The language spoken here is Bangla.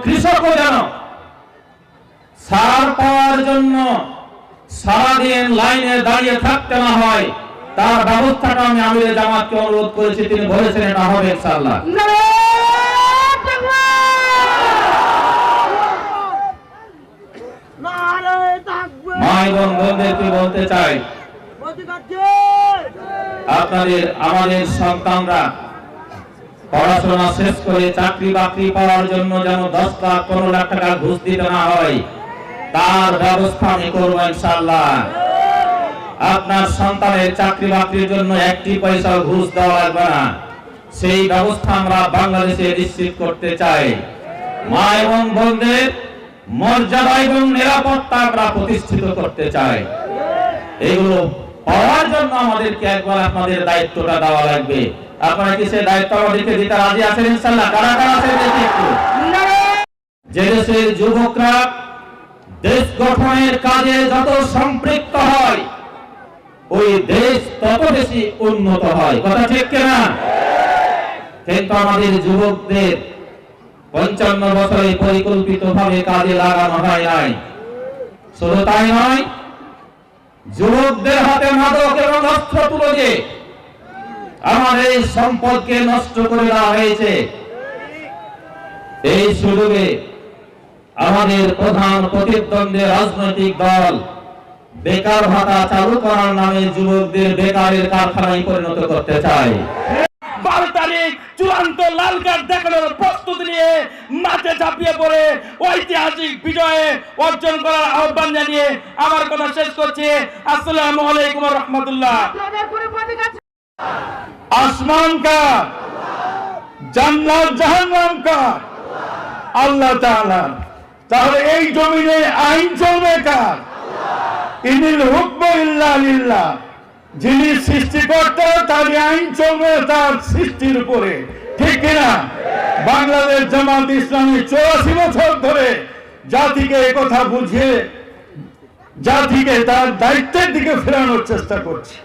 কৃষকও যেন সার পাওয়ার জন্য সারাদিন লাইনে দাঁড়িয়ে থাকতে না হয়, তার ব্যবস্থাটা আমি আমিরে জামাতকে অনুরোধ করেছি, তিনি বলেছেন এটা হবে ইনশাআল্লাহ। মাই বোন বোনদেরকে বলতে চাই, আপনাদের আমাদের সন্তানরা পড়াশোনা শেষ করে চাকরি বাকরি পাওয়ার জন্য যেন 10 লাখ 15 লাখ টাকা ঘুষ দিতে না হয়, তার ব্যবস্থা আমি করবো ইনশাআল্লাহ। আপনার সন্তানের চাকরি বাকরির জন্য 1 পয়সা ঘুষ দেওয়া লাগবে না, সেই ব্যবস্থা আমরা বাংলাদেশে নিশ্চিত করতে চাই। মা এবং বোনদের মর্যাদা এবং নিরাপত্তা আমরা প্রতিষ্ঠিত করতে চাই। এগুলো পাওয়ার জন্য আমাদেরকে একবার আপনাদের দায়িত্বটা দেওয়া লাগবে। আপনারা কি সেই দায়িত্ব আমাদেরকে দিতে রাজি আছেন ইনশাআল্লাহ? কারা কারা আছেন দেখি একটু। যে দেশের যুবকরা দেশ গঠনের কাজে যত সম্পৃক্ত হয়, ওই দেশ তত বেশি উন্নত হয়। কথা ঠিক কিনা? কিন্তু আমাদের যুবকদের 55 বছরে পরিকল্পিতভাবে কাজে লাগানো হয় নাই। শুধু তাই নয়, যুবকদের হাতে মাদক এবং অস্ত্র তুলে দিয়ে আমাদের এই সম্পদকে নষ্ট করে দেওয়া হয়েছে। এই সুযোগে আমাদের প্রধান প্রতিদ্বন্দ্বী রাজনৈতিক দল বেকার ভাতা চালু করার নামে যুবকদের বেকারের কারখানায় পরিণত করতে চায়। 12 তারিখ চূড়ান্ত লাল কার্ড দেখানোর প্রস্তুতি নিয়ে মাঠে ঝাঁপিয়ে পড়ে ঐতিহাসিক বিজয়ে অর্জন করার আহ্বান জানিয়ে আমার কথা শেষ করছি। আসসালামু আলাইকুম ওয়া রাহমাতুল্লাহ। আসমান का জান্নাত জাহান্নাম का আল্লাহ তাআলা। তাহলে এই জমিনে আইন চলবে কার? ইনিল হুকমু ইল্লা লিল্লাহ। যিনি সৃষ্টিকর্তা, তার আইন চলবে তার সৃষ্টির উপরে, ঠিক কিনা? বাংলাদেশ জামাত ইসলামী 84 বছর ধরে জাতিকে একথা বুঝিয়ে জাতিকে তার দায়িত্বের দিকে ফেরানোর চেষ্টা করছে।